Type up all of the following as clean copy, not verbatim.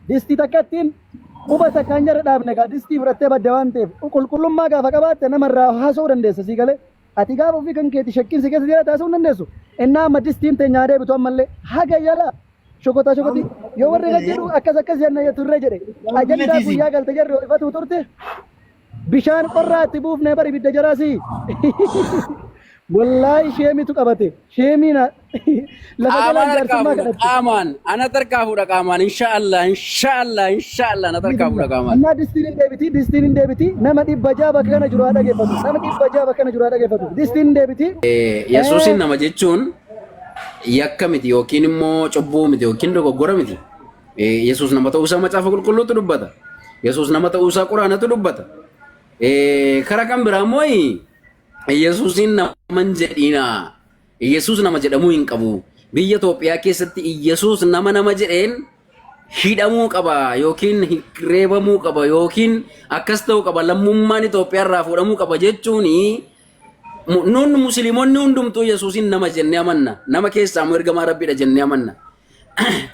Disti takkattiin quba takkaan jara dhaabne gaa distii fudhattee badde waan ta'eef qulqullummaa gaafa qabaatte namarraa haasa'uu dandeessa sii galee ati gaafa ofii kan keeti shakkiin si keessa jira taasisuu dandeessu innaa amma distiin ta'e nyaadee bitu ammallee haga yala shokoti yoo warri kan jedhu akkas jenna turre jedhe ajandaa guyyaa galte jarri ifatu turte bishaan qorraatti buufnee bari bidda jaraasi wallahi sheemitu qabate sheemina lafa jalaan jaarsummaa kadhatte qaamaan ana tarkaafuudha qaamaan inshaallah ana tarkaafuudha qaamaan annaa distiin deebiti nama dhibba jaaba kana jiru haa dhaggeeffatu distiin deebiti yesuusin nama jechuun yakka miti yookiin immoo cubbuu miti yookiin dogoggora miti yesuus nama ta'uusaa macaafa qulqulluutu dubbata yesuus nama ta'uusaa quraanatu dubbata karaa kan biraa immoo Yesuusin nama jedhina Yesuus nama jedhamuu hin qabu biyya Itoophiyaa keessatti Yesuus nama jedheen hidhamuu qaba yookiin reebamuu qaba yookiin akkas ta'uu qaba lammummaan Itoophiyaa irraa fuudhamuu qaba jechuun nun musliimonni hundumtuu Yesuusin nama jennee amanna nama keessaa immoo ergamaa Rabbiidha jennee amanna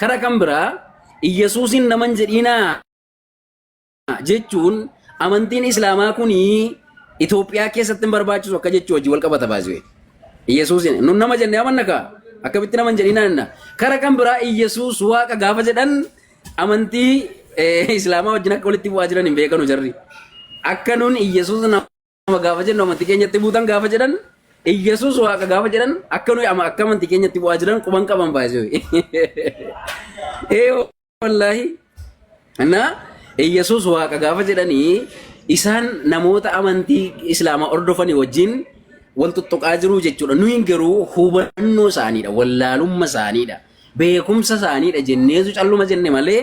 karaa kan biraa Yesuusin nama jedhina jechuun amantiin Islaamaa kunii Itoophiyaa keessatti barbaachisu akka jechuu wajji wal qabata baasee Yesuus nun nama jennee amanna ka akkamitti nama jedhina karaa kan biraa Yesuus waaqa gaafa jedhan amantii Islaamaa wajjin akka walitti bu'aa jiran hin beekanu jarri akka nun Yesuus nama gaafa jennu amantii keenyatti buutan gaafa jedhan Yesuus waaqa gaafa jedhan akka nuyi akka amantii keenyatti bu'aa jiran quban qaban baasee wallahi na Yesuus waaqa gaafa jedhanii isaan namoota amantii Islaamaa hordofanii wajjin wal tuttuqaa jiru jechuudha. Nuyi garuu hubannoo isaaniidha, wallaalummaa isaaniidha, beekumsa isaaniidha jenneetu calluma jenne malee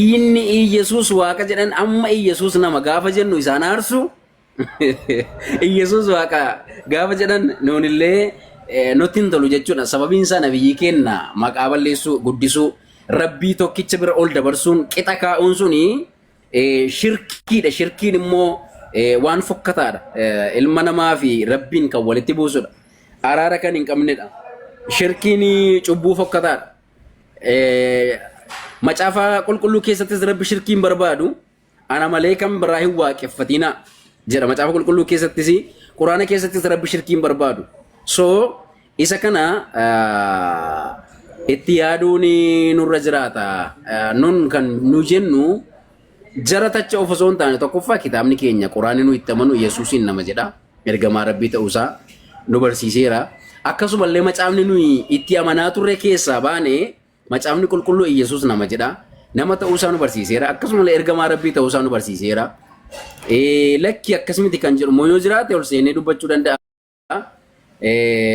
inni Yesuus waaqa jedhan amma Yesuus nama gaafa jennu isaan aarsu Yesuus waaqa gaafa jedhan nuunillee nutti hin tolu jechuudha. Sababiin isaa nabiyyi kenna maqaa balleessuu guddisuu rabbii tokkicha bira ol dabarsuun qixa kaa'uun suni shirkiidha. Shirkiin immoo waan fokkataadha. Ilma namaa fi rabbiin kan walitti buusudha. Araara kan hin qabnedha. Shirkiin cubbuu fokkataadha. Macaafa qulqulluu keessattis rabbi shirkiin barbaadu ana malee kan biraa hin waaqeffatina jedha. Macaafa qulqulluu keessattis quraana keessattis rabbi shirkiin barbaadu. So isa kana itti yaaduun nurra jiraata. Nun kan nu jennu jara tacha of osoo hin taane tokkoffaa kitaabni keenya quraanni nu itti amanu Yesuusin nama jedha. Ergamaa rabbii ta'uusaa nu barsiiseera. Akkasumallee macaafni nuyi itti amanaa turre keessaa baane macaafni qulqulluu Yesuus nama jedha. Nama ta'uusaa nu barsiiseera. Akkasumallee ergamaa rabbii ta'uusaa nu barsiiseera. Lakki akkasumatti kan jedhu moo yoo jiraate ol seenee dubbachuu danda'a.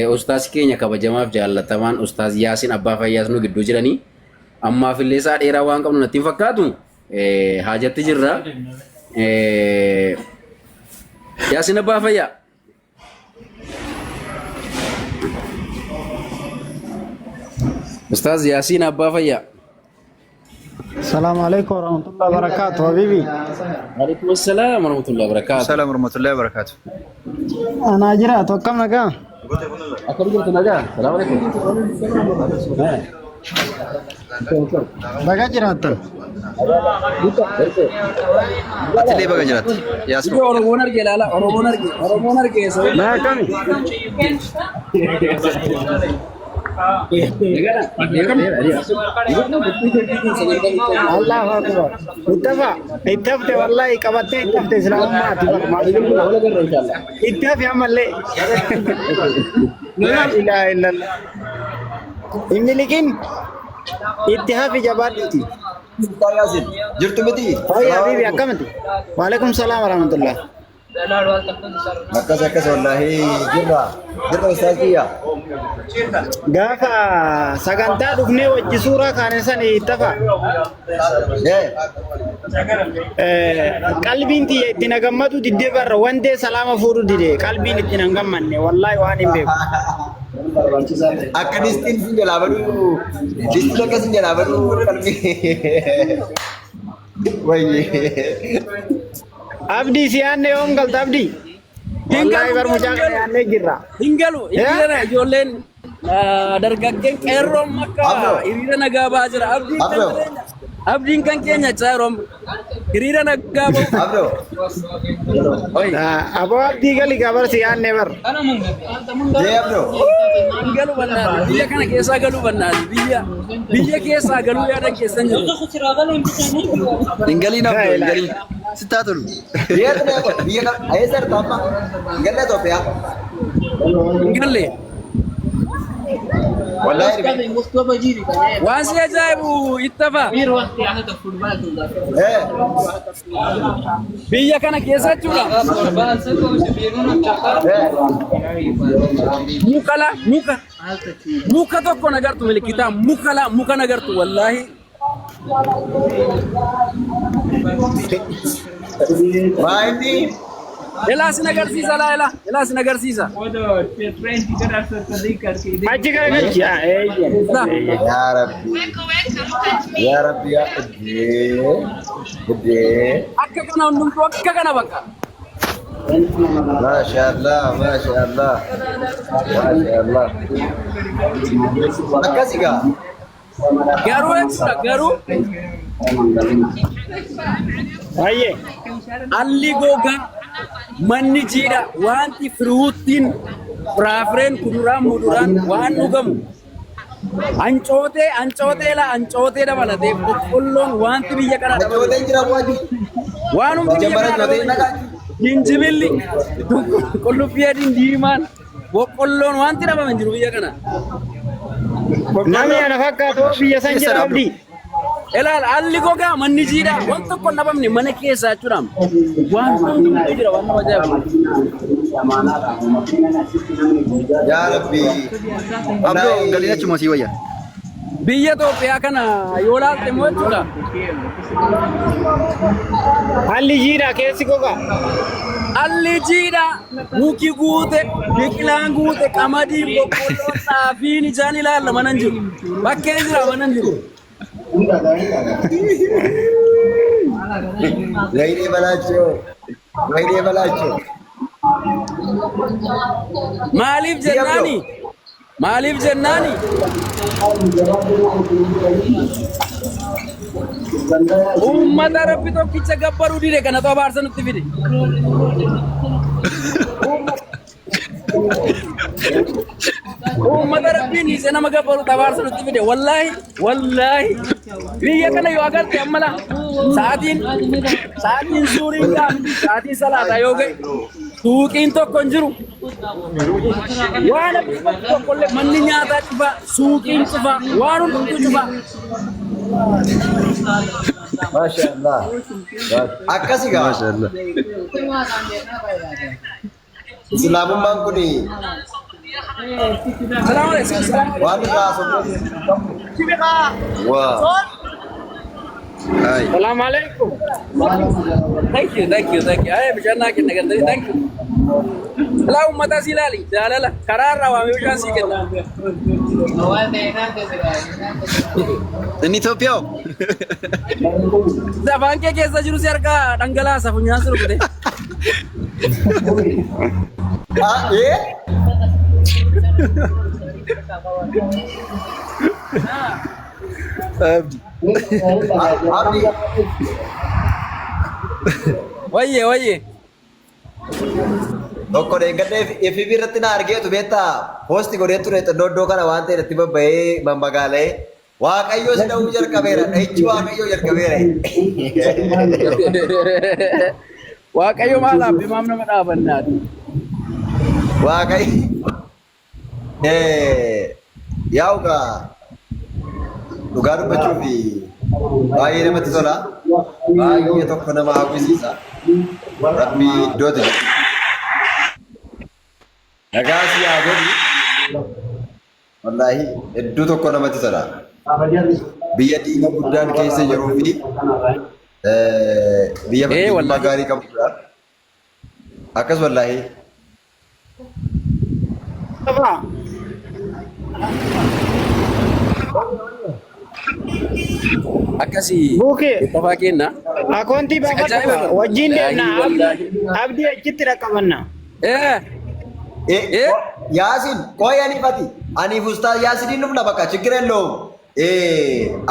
Ustaas keenya kabajamaaf jaallatamaan Ustaas Yaasin Abbaa Fayyaas nu gidduu jiranii. Ammaaf illee isaa dheeraa waan qabnu natti hin fakkaatu. Haajatti jirra. Yaasin Abbaa Fayyaa. Ustaz Yaasin Abbaa Fayyaa. السلام عليكم ورحمة الله وبركاته حبيبي. وعليكم السلام ورحمة الله وبركاته. السلام ورحمة الله وبركاته. أنا أجرا توكم نجا. أكبر جرت نجا. السلام عليكم. بقى جرات. أتلي بقى جرات. يا سو. أوروبونر جلالا. أوروبونر كيس. ما كمي. الله أكبر. اتفق والله كبتة اتفق إسلام ما اتفق يا ملة. لا إله إلا الله. إني لكن اتفق جبارتي. جرت بدي. يا حبيبي أكمل. وعليكم السلام ورحمة الله. Makkas wallahi jirra ustaaziya gaafa sagantaa dhufnee wajji suuraa kaane san ittafa qalbiin tiyya itti nagammatu diddee barra wandee salaama fuudhu dide qalbiin itti nagammanne wallahi waan hin beeku akka distiin sin jalaa badu distiin akka sin jalaa badu qalbii wayye Abdi siyaanne yoom galta Abdi? Wallahi bar mucaa kana yaannee jirra. Hingalu ijoolleen dargaggeen qeerroon makka hiriira nagaa ba'aa jira. Abdi Abdiin kan keenya caarom hiriira naggaa bahu. Abdo. Oi. Abo abdii gali gabarsi yaanne bar. Jee Abdo. Galu bannaati biyya kana keessaa galuu bannaati biyya keessaa galuu yaadan keessan jiru. Ingaliin Abdo ingaliin. Sitaa tolu. Biyya kan ayesar tamma. Galle Itoophiyaa. Ingalle. Wallahi. Waan si ajaa'ibu ittafa. Biyya kana keessa jechuudha. Muka tokko nagartu milikitaa muka nagartu wallahi. Maayini. Ela sin agarsiisa la ela sin agarsiisa. Achi gara galchi Ya Rabbi. Ya Rabbi ya Gede. Akka kana hundumtu akka kana bakka. Masya Allah, Masya Allah. Masya Allah. Akkasi gaa. Garuu jechuudha garuu. Baay'ee. Alli gogaa manni jiidha wanti firuuttiin firaafireen kuduraan muduraan waan dhugamu ancootee dabalatee boqqolloon wanti biyya kana Ijoolleen jira bu'aati. waan humti biyya kana dabalatee jinjibilli qullubbii adiin diimaan boqqolloon wanti dhabame jiru biyya kana. Namni ana fakkaatu biyya san jira abdii. Elaal alli gogaa manni jiidha waan tokko dhabamne mana keessaa jechuudha. Waan hundumtu jira waan nama ajaa'ibu. Ya Rabbi. Abdo ingaliin achuma sii wayya. Biyya Itoophiyaa kana yoo laalte immoo jechuudha. Halli jiidha keessi goga. Alli jiidha muki guute biqilaan guute qamadiin boqqolloon xaafiin ijaan ilaalla manan jiru. Bakkee jira manan jiru. Wayne balacho. Wayne balacho. Maaliif jennaani? Uummata rabbi tokkicha gabbaruu dide kana ta'uu baarsa nutti fide. Uummata rabbiin isa nama gabbaru tabaarsa nutti fide wallahi biyya kana yoo agarte ammala sa'aatiin suuriin gaafti sa'aatiin salaataa yoo ga'e suuqiin tokko hin jiru waan tokkollee manni nyaataa cufaa suuqiin cufaa waan hundumtuu cufaa. Masya Allah. Akkasi gaa. Masya Allah. Islaamummaan kuni waan irraa sobuuf. Waa. Hai. Assalamualaikum. Thank you. Ay, bishaan kenna gandari thank you. Alaa ummata si ilaali jaalala karaa irraa waamee bishaan sii kenna. Inni Itoophiyaa. Afaan kee keessa jiru si harkaa dhangalaasa funyaan siru kute. Ah, eh? Abdi. Wayye. Tokko deeggaree FB irratti na argeetu beektaa poosti godhee ture iddoo kana waan ta'e irratti babba'ee mammagaalee Waaqayyoo si dha'uu jalqabeera. Dhahichi Waaqayyoo jalqabeera. Waaqayyo maalaaf bimaam nama dhaabannaati. Waaqayyo yaa'ugaa dhugaa dubbachuu fi baay'ee namatti tola. Baay'ee tokko nama hawwisiisa. Rabbi iddootti jira. Nagaa si haa godhu. Wallaahi hedduu tokko namatti tola. Biyya dhiiga guddaan keessa jiruu fi biyya fakkii gaarii qabudha. Akkas wallaahi. Akkasii Buukee. qofaa kenna. Akoontii baafadhu wajjin deemna abdii achitti dhaqqabanna. Yaasin koo yanifati aniif ustaaz Yaasiniin dhufna bakka chigirelloo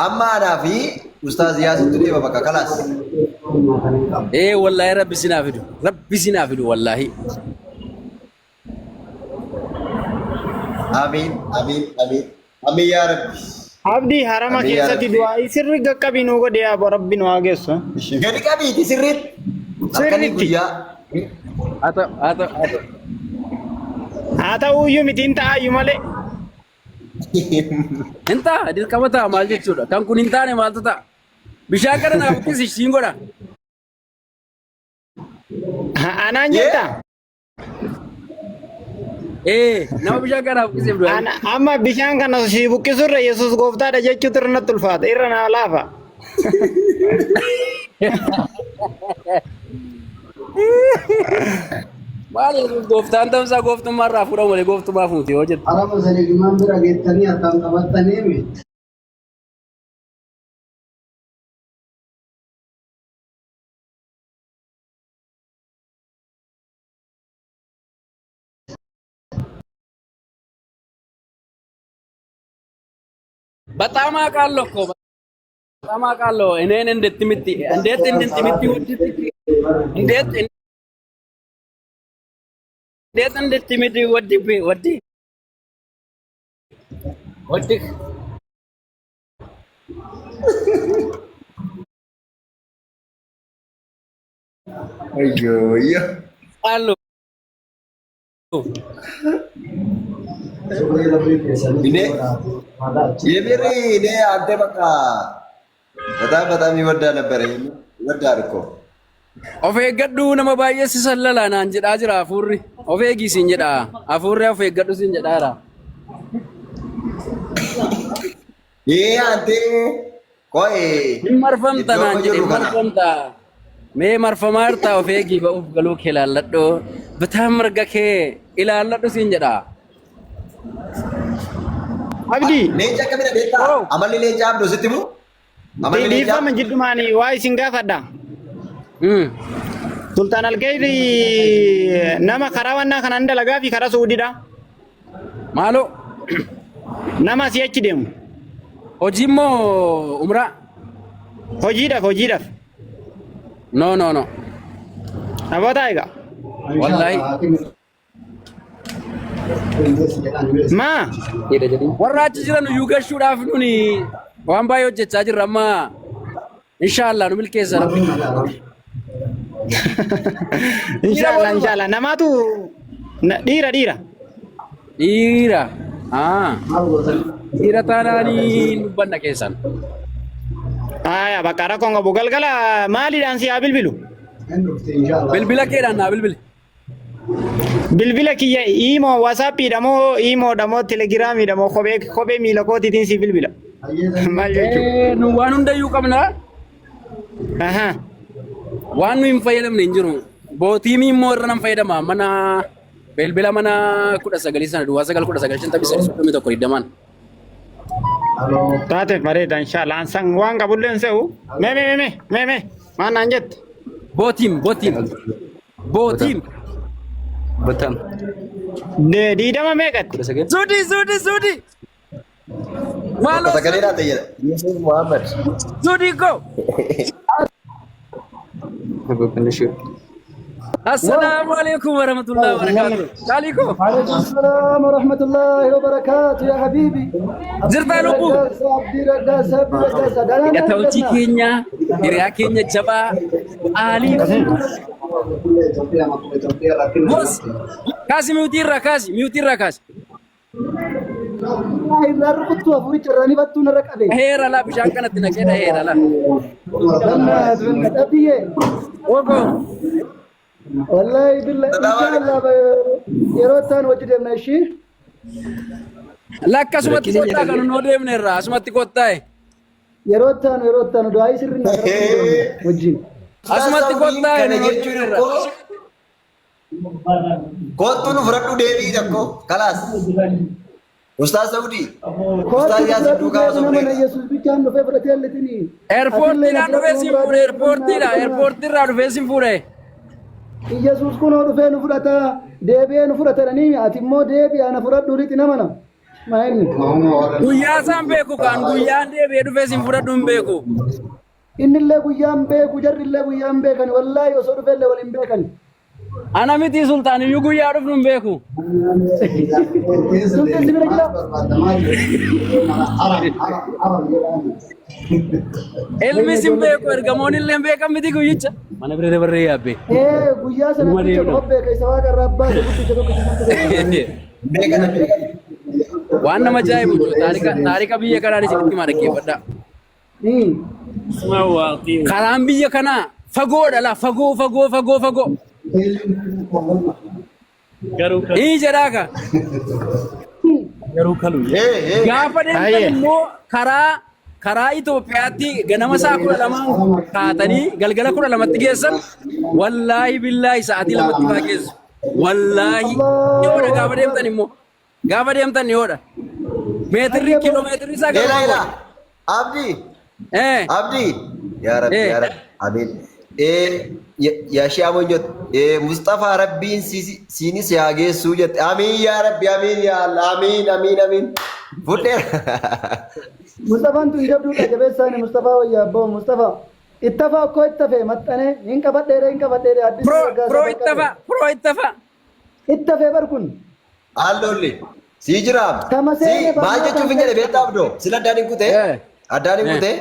amma anaa fi Ustaz Yasin tu dia bakal kelas. Wallahi Rabbi sinafidu. Rabbi sinafidu wallahi. Amin, amin, amin. Amin ya Rabbi. Abdi harama keessatti du'aa sirri gaqqabii nu godhe yaa rabbi nu haa geessu. Gadi qabiiti sirriitti. Akkanii guyyaa. Haa ta'uyyuu miti hin ta'aayyuu malee. Hin ta'a dirqama ta'a maal jechuudha. Kan kun hin taane maaltu ta'a? Bishaan kana naaf uffisi siin godha. Anaan jettaa? Nama bishaan kana naaf uffisiif du'a. Amma bishaan kana si buqqisurra Yesuus gooftaadha jechuutu irra natti ulfaata. Irra naa laafa. Maal gooftaan ta'umsaa gooftummaa irraa fuudhamu malee gooftummaa fuuti yoo jettu. Arama saleegimaan bira geettanii attaan qabattanii miti. በጣም አውቃለሁ እኮ በጣም አውቃለሁ። እኔን እንዴት ወዲ Ayo, iya. አሉ ini ante baka በጣም ይወዳል ነበር ይወዳል እኮ of eeggadhu nama baay'ee si sallala naan jedhaa jira hafuurri of eegi siin jedha hafuurri of eeggadhu siin jedhaara ante koi hin marfamta naan jedhe marfamta mee marfamaa irtaa of eegi ba'uuf galuu kee ilaalladhu bitaa mirga kee ilaalladhu siin jedha Abdi. Leenca kamina beektaa? Amalli leenca abduu sitti mu? Amalli leenca. Dhiifama jiddumaanii waa isin gaafadha. Sultaan Algayri nama karaa wannaa kanaan dalagaa fi karaa Suudiidha. Maaloo? Nama asii achi deemu. Hojii moo umraa? Hojiidhaaf. No. Abootaa egaa. Wallahi. Maa? Warra achi jiran iyyuu gashuudhaaf nuni waan baay'ee hojjechaa jirra amma inshallah nu milkeessa rabbi. Inshallah. Namaatu dhiira. Dhiira taanaanii dubbanna keessan. Bakka rakkoon qabu galgala maaliidhaan si haa bilbilu? Bilbila keedhaan naa bilbili. Bilbila kiyya imo WhatsApp moo imo moo Telegram moo kophee miila kootiitiin si bilbila. Maal jechuudha? Nu waan hundayyuu qabna. Waan nu hin fayyadamne hin jiru. Bootiimii immoo irra nan fayyadama. Mana bilbila mana 19 sana duwwaa 919 Taate bareeda inshallah ansan waan qabulleen se'u. Mee maan naan jette? Bootiim. Betul. Diidama meeqatti? Sudi. Malu. Kata kali nanti ya. Yusuf Muhammad. Sudi go. Assalamualaikum warahmatullahi wabarakatuh. Kaliko. Waalaikumsalam warahmatullahi wabarakatuh ya habibi. Jirta lubu. Ya tauci kenya, diri kenya jaba ali. Bos, kasih miutirra kasih. Hera lah bishaan kanatti naqeedha hera lah. Ogo. Wallahi billahi inshallah yeroo taan wajji deemna ishii. Lakka sumatti kottaa kan nu deemne irraa asumatti kottaa'e. Yeroo taan du'aa sirri na wajjin. Asumatti kottaa'e nu deemne irraa. Kottu nu fudhadhu deebii tokko kalaas. Ustaz Saudi. Ustaz Yasin duukaa osoo mana Yesuus bichaan dhufee fudhatee allatini. Airportiidhaan dhufee siin fuudhe airportiirraa dhufee siin fuudhe. Yesuus kunoo dhufee nu fudhata deebi'ee nu fudhatanii ati immoo deebi'aa na fudhadhu riti namana. Maayini. Guyyaa isaan beeku kan guyyaan deebi'ee dhufee sin fudhadhu hin beeku. Innillee guyyaan beeku jarrillee guyyaan beekan wallaahi osoo dhufellee waliin beekan. Ana miti sultaan iyyuu guyyaa dhufnu hin beeku. Sultaan si bira jira. Ilmi sin beeku ergamoon illee hin beekan miti guyyicha. Mana bira dabarree yaabbe. Guyyaa sana guyyaa qofa beeka isa waaqa irraa abbaa guddicha tokko. Waan nama ajaa'ibu taarika biyya kanaa isinitti hima dhaggeeffadhaa. Karaan biyya kanaa fagoodha la fagoo. Ii jedhaa ka. Gaafa deemtan immoo karaa Itoophiyaatti ganama isaa 12 kaatanii galgala 12tti geessan wallaahi billaahi sa'aatii 2tti fa'aa geessu. Wallaahi yoodha gaafa deemtan immoo. Gaafa deemtan yoodha. Meetirri kiiloomeetirri isaa gaafa. Abdi. Ya Rabbi. Amin. Ya Shamonyot. Mustafa Rabbiin sinis yaa geessu jette. Amin ya Rabbi. Amin ya Allah. Amin. Fuudheera. Mustafaan tun jabduudha jabeessaani Mustafaa wayyaa abboo Mustafaa. Ittafaa akkoo ittafee maxxanee hin qabadheedhe addis Pro ittafaa. Ittafee barkun. Allolli. Sii jiraam. Maal jechuuf hin jedhe beektaa abdoo? Sila addaan hin kutee? Addaan hin kutee?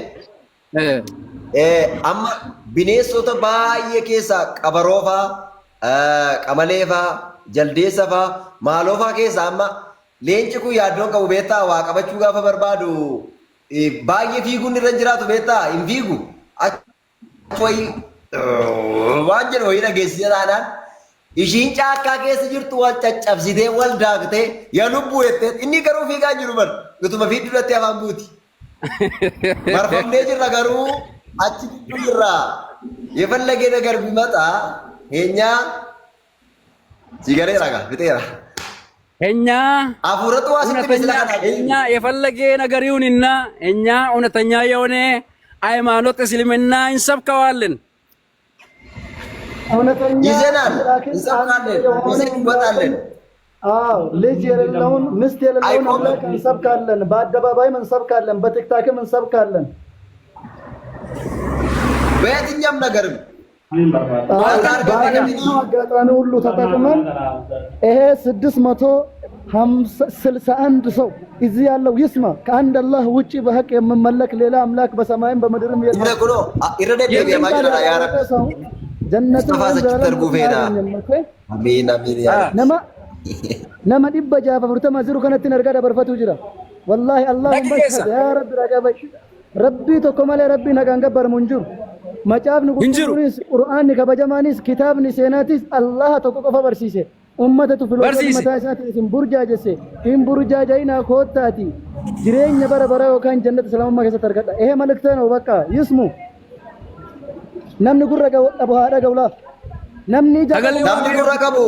Amma bineensota baay'ee keessaa qabaroo fa'aa, qamalee fa'aa, jaldeessa fa'aa, maaloo fa'aa keessaa amma leenci kun yaaddoon qabu beektaa waa qabachuu gaafa barbaadu baay'ee fiiguun irra jiraatu beektaa hin fiigu. Waan jedhu wayii dhageessise taanaan ishiin caakkaa keessa jirtu wal caccabsitee wal daaktee yaa lubbuu jettee inni garuu fiigaa jiru bar utuma fiidduudhatti afaan buuti. Marfamnee jirra garuu achi gidduu jirra. Yeefallagee nagar bimataa eenyaa sigareera gaa fixeera. Eenyaa afuuratu waa sitti misila kanaa. Eenyaa yeefallagee nagariuninna eenyaa እውነተኛ የሆነ ሃይማኖት እስልምና እንሰብከዋለን። ይዘናል እንሰብካለን እንሰብካለን። ልጅ የሌለውን ሚስት የሌለውን አምላክ እንሰብካለን። በአደባባይም እንሰብካለን፣ በቲክታክም እንሰብካለን። በየትኛውም ነገርም አጋጣሚ ሁሉ ተጠቅመን ይሄ 661 ሰው እዚህ ያለው ይስማ። ከአንድ አላህ ውጪ በሐቅ የምመለክ ሌላ አምላክ በሰማይም በምድርም የለም። جنة آمين يا رب نما دبا جابا فرتما زيرو كانت نرجع برفتو جرا والله اللهم بس يا رب رجع ربي تكمل ربي نكان جبر منجو ما جاب نقول قرآن كبجمانيس كتاب نسيناتيس الله تكو فبرسيسه أمة تفلو متاسات اسم برجا جسه إن برجا جاينا خوتاتي جرين نبرة برا وكان جنة سلام ما كسر تركتا إيه ملكتنا وبكا يسمو namni gurra qabu haadha gawlaaf namni gurra qabu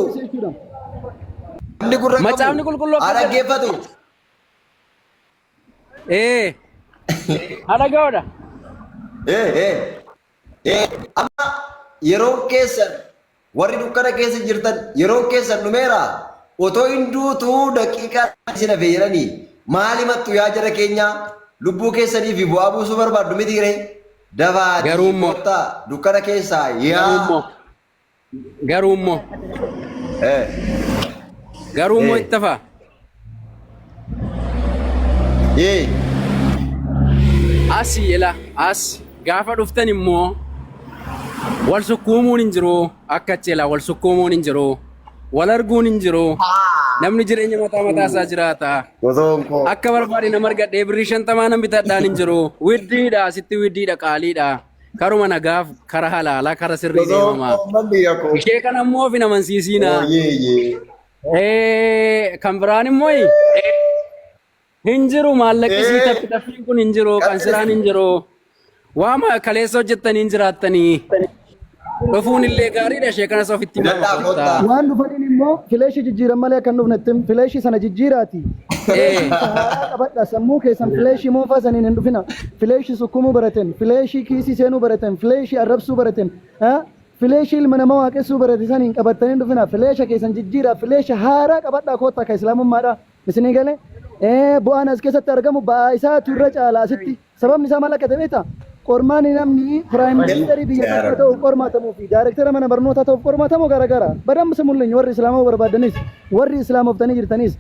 macaafni qulqulluu haadha geeffatu haadha gawdha amma yeroo keessan warri dukkana keessa jirtan yeroo keessan dhumeera otoo hinduutuu daqiiqaa isin affeeranii maalimattu yaa jara keenya lubbuu keessanii fi bu'aa buusuu barbaaddu mitiire Davaati kota dukkana keessa yaa garummo ittafa asi ila as gaafa dhuftan immoo wal sukkuumuun hin jiru akka chela wal sukkuumuun hin jiru wal arguun hin jiru namni jireenya mataa isaa jiraata akka barbaade nama argadhee birrii 50 nan bitadhaan hin jiru widdiidha sitti widdiidha qaaliidha karuma nagaaf kara halaalaa kara sirrii deemamaa ishee kana immoo of hin amansiisiina kan biraan immoo hin jiru maallaqisii taffiin kun hin jiru kan siraan hin jiru waama kaleessa hojjettanii hin jiraattanii dhufuun illee gaariidha ishee kanas ofitti waan dhufaniin immoo fileeshii jijjiiran malee kan dhufnetti fileeshii sana jijjiiraati qabadha sammuu keessan fileeshii moofaa saniin hin dhufina fileeshii sukkumuu baraten fileeshii kiisii seenuu baraten fileeshii arrabsuu baraten fileeshii ilma namaa waaqessuu barate saniin qabattanii dhufina fileesha keessan jijjiira fileesha haaraa qabadha koottaa ka islaamummaadha isinii galee bu'aan as keessatti argamu ba'aa isaatu irra caala asitti. Sababni isaa maal akka ta'e beektaa? Qormaan namni piraayim ministeerii biyya tokko ta'uuf qormaatamuu fi daayirektara mana barnootaa ta'uuf qormaatamu garaagara. Badamma simulleen warri islaamaa barbaadanis warri islaamoftanii jirtanis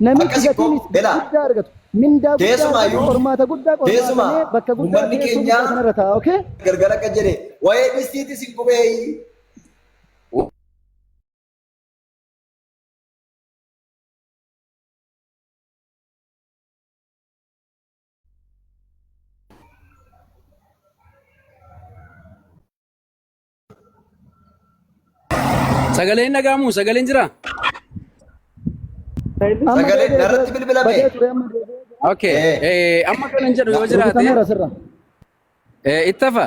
namichi gatiin guddaa argatu. Mindaa guddaa qormaata guddaa qormaatamee bakka guddaa keessummaa sanarra ta'a. Okay? Gargar akka jedhe waa'ee dhistiiti sin qubee. Sagaleen dhagahamu, sagaleen jira? Sagalee narratti bilbilame. Okay. Amma kanan jedhu yoo jiraate ittafa.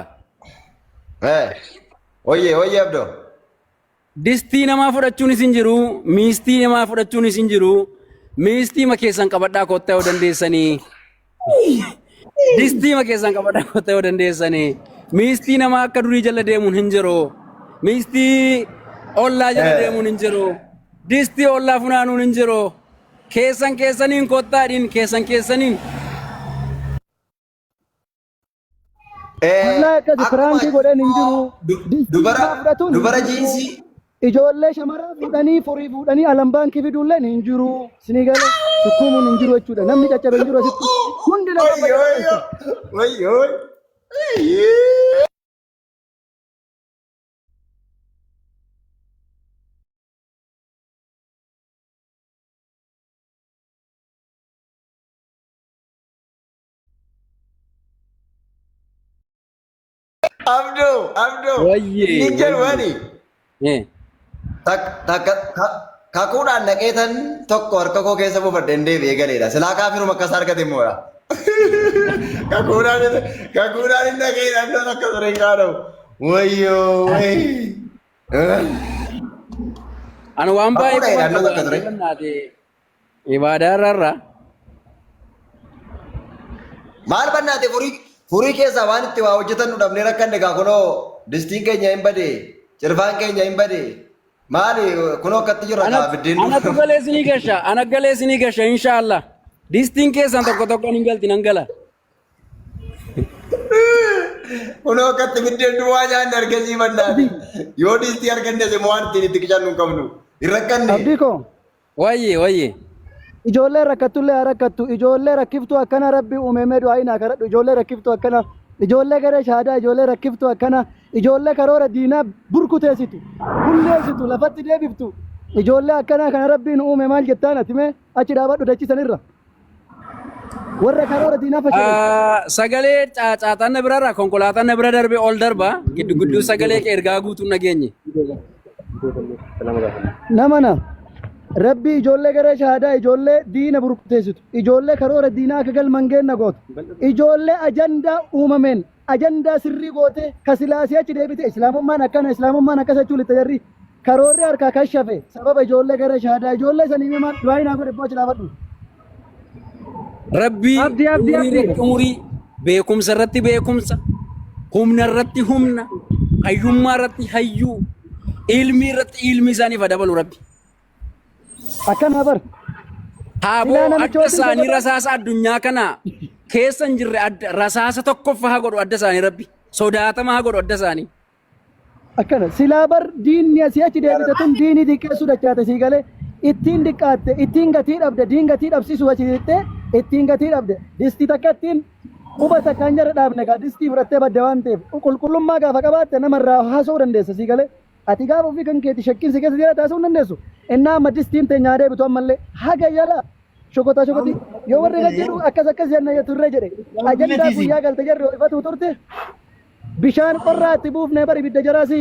Oyyee abdoo. Distii namaa fudhachuunis hin jiru, miistii namaa fudhachuunis hin jiru. Miistii ma keessan qabadhaa kottaa yoo dandeessanii. Distii ma keessan qabadhaa kottaa yoo dandeessanii. Miistii namaa akka durii jala deemuun hin jiru. Miistii ollaa jala deemuun hin jiru. Distii ollaa funaanuun hin jiru. Keessaniin kottaadhiin keessaniin. Wallahi akkasi firaantii godhan hin jiru. Dubara jiinsii. Ijoollee shamaraa fuudhanii forii fuudhanii alam baankii fiduulleen hin jiru. Sinii galee sukkuumuun hin jiru jechuudha. Namni caccabe hin jiru asitti. Hundi nama Wayyoo. Abdoo. Inni jedhuwani. Kakuudhaan naqeetan tokko harka koo keessa buufadheen deebi'ee galeedha. Silaa kaafiruma akkas argate immoodha. Kakuudhaan hin naqeedhaan nan akka ture hin qaada'u. Wayyoo. Ani waan baay'ee ibaadaa irraa. Maal bannaate furii keessaa waan itti waa hojjetan nu dhabnee rakkanne gaa kunoo distiin keenya hin bade, cirfaan keenya hin bade. Maali kunoo akkatti jira gaa biddeen. Ana galee sinii gasha inshaallah. Distiin keessan tokko hin galti nan gala. Kunoo akkatti biddeen duwwaa nyaanni argasii bannaati. Yoo distii arganne immoo waan ittiin itti qichannu hin qabnu. Hin rakkanne. Abdii koo. Wayyee. Ijoollee rakkatullee haa rakkattu. Ijoollee rakkiftuu akkana rabbi uumamee du'aa hin kadhadhu. Ijoollee rakkiftuu akkana. Ijoollee garee shaadaa ijoollee rakkiftuu akkana. Ijoollee karoora diinaa burkuteessitu. Hundeessitu lafatti deebiftu. Ijoollee akkanaa kana rabbiin uume maal jettaan ati mee achi dhaabadhu dachisanirra. Warra karoora diinaa fayyadamu. Sagalee caacaataan na birarraa konkolaataan na bira darbee ol darba. Gidduu sagalee kee ergaa guutuun nageenye. Namana. Rabbi ijoollee garee shaadaa ijoollee diina burkuteessitu ijoollee karoora diinaa akka galman geenna gootu ijoollee ajandaa uumameen ajandaa sirrii goote ka silaasii achi deebite islaamummaan akkas jechuun itti jarri karoorri harkaa kashafe sababa ijoollee garee shaadaa ijoollee sanii himaa du'aa hin godhe boochi dhaabadhu. Rabbii umurii beekumsa irratti beekumsa humna irratti humna hayyummaa irratti hayyuu ilmi irratti ilmi isaaniif dabalu rabbi. Akkana bar. Haaboo adda isaanii rasaasa addunyaa kana keessa hin jirre rasaasa tokkoffaa haa godhu adda isaanii rabbi. Sodaatama haa godhu adda isaanii. Akkana silaa bar diinni asii achi deebite tun diinii xiqqeessuu dachaate sii galee ittiin diqqaatte ittiin gatii dhabde diin gatii dhabsiisuu achi jettee ittiin gatii dhabde distii takka ittiin quba takkaan jara dhaabne gaa distii fudhattee badde waan ta'eef qulqullummaa gaafa qabaatte namarraa haasa'uu dandeessa sii galee. Ati gaafa ofii kan keeti shakkiin si keessa jira taasisuu hin dandeessu. Innaa amma distiin teenya deebitu ammallee haga yala shokoti yoo warri kan jedhu akkas jenna turre jedhe ajandaa guyyaa galte jarri ifatu turte bishaan qorraa itti buufnee bari ibidda jaraasi.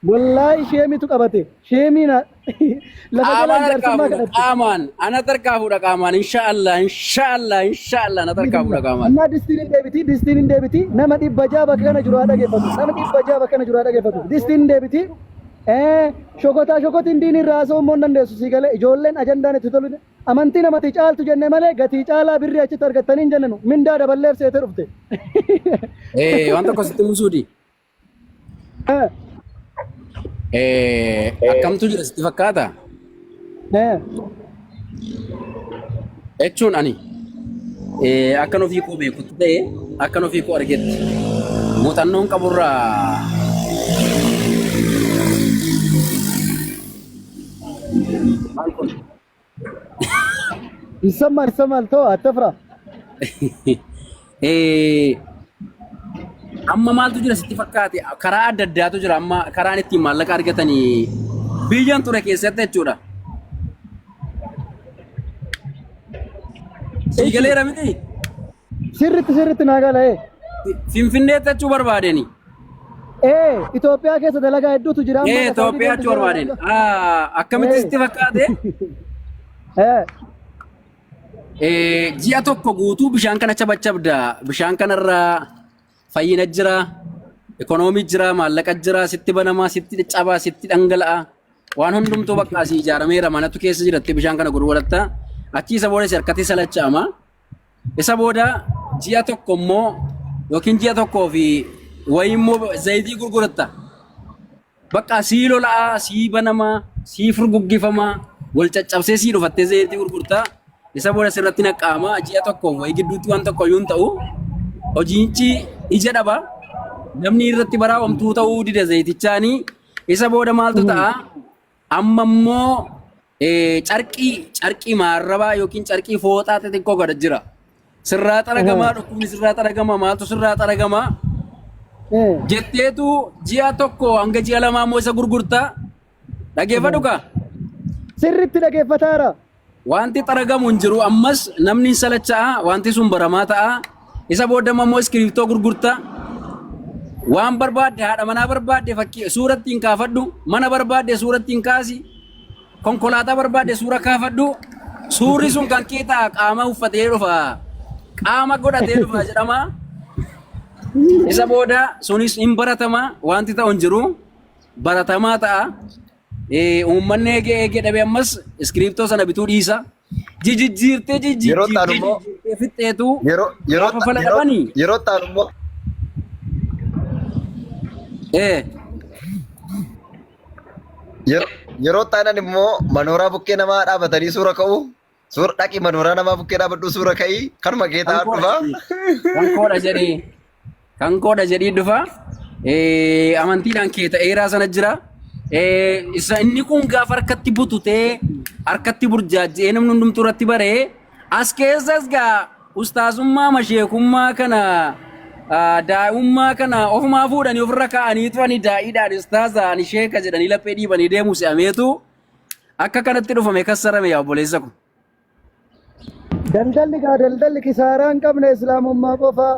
Wallaahi sheemitu qabate sheemiina lafa jalaan jaarsummaa kadhatte. Ana tarkaafuudha qaamaan inshaallah ana tarkaafuudha qaamaan. Annaa distiin hin deebiti nama dhibba jaha bakka kana jiru haa dhaggeeffatu. Distiin hin deebiti shokotiin diin irraa haasa'uu immoo hin dandeessu sii galee ijoolleen ajandaan itti tolu amantii namatti caaltu jenne malee gatii caalaa birrii achitti argattanii hin jennenu mindaa daballeef seete dhufte. Waan tokko sitti musuudi. Akkamtu jira sitti fakkaata? jechuun ani akkan ofii koo beekutti ta'e akkan ofii koo argetti muuxannoon qaburraa ይሰማል ተው አትፍራ። amma maaltu jira sitti fakkaate karaa adda addaatu jira amma karaan ittiin maallaqa argatanii biyyan ture keessatti jechuudha. Sigaleera miti sirritti naagala Finfinneetti jechuu barbaadeni. Itoophiyaa keessa dalagaa hedduutu jira amma Itoophiyaa jechuu barbaadeni. Akkamitti sitti fakkaate? Ji'a tokko guutuu bishaan kana cabachabda. Bishaan kanarraa fayyina jira, ekonoomii jira, maallaqa jira, sitti banamaa, sitti cabaa, sitti dhangala'a. Waan hundumtuu bakka asii ijaarameera manatu keessa jiratti bishaan kana gurguratta. Achi isa booda harkatti salacha'ama. Isa booda ji'a tokko immoo yookiin ji'a tokkoo fi wayii immoo zayitii gurguratta. Bakka sii lola'aa, sii banamaa, sii furguggifamaa, wal caccabsee sii dhufattee zayitii gurgurtaa. Isa booda sirratti naqaama ji'a tokkoof wayii gidduutti waan tokko iyyuu hin ta'u. Hojiinchi ija dhaba. Namni irratti baraa'amtuu ta'uu dida zayitichaanii. Isa booda maaltu ta'a? Amma immoo carqii maarrabaa yookiin carqii fooxaa xixiqqoo godha jira. Sirraa xaragamaa dhukkubni sirraa xaragamaa maaltu sirraa xaragamaa? Jetteetu ji'a tokko hanga ji'a lamaa immoo isa gurgurtaa. Dhageeffadhu kaa? Sirritti dhageeffataara. Wanti xaragamu hin jiru ammas namni salacha'a wanti sun baramaa ta'a. Isa booda immoo iskiriiptoo gurgurtaa. Waan barbaadde haadha manaa barbaadde fakkii suuratti hin kaafadhu. Mana barbaadde suuratti hin kaasi. Konkolaataa barbaadde suura kaafadhu. Suurri sun kan kee ta'a qaama uffatee dhufa. Qaama godhatee dhufa jedhama. Isa booda sunis hin baratama wanti ta'u hin jiru. Baratamaa ta'a. Uummanni eegee dhabe ammas iskiriiptoo sana bituu dhiisa. Jijjiirtee fixxeetu gaafa fala dhabanii. Yeroo ta'an immoo. Yeroo ta'an immoo manooraa bukkee namaa dhaabatanii suura ka'u. Suura dhaqi manooraa namaa bukkee dhaabadhu suura ka'ii kanuma kee ta'an dhufa. Kan koodha jedhii dhufa. Amantiidhaan kee ta'eeraa sana jira. Isa inni kun gaafa harkatti bututee harkatti burjaajjee namni hundumtuu irratti baree as keessas gaa ustaazummaa masheekummaa kana daa'ummaa kana ofumaa fuudhanii ofirra kaa'anii tufanii daa'iidhaan ustaaza ani sheeka jedhanii laphee dhiibanii deemuu se'ameetu akka kanatti dhufame kassarame yaa obboleessa kun. Daldalli kisaaraan qabne islaamummaa qofaa.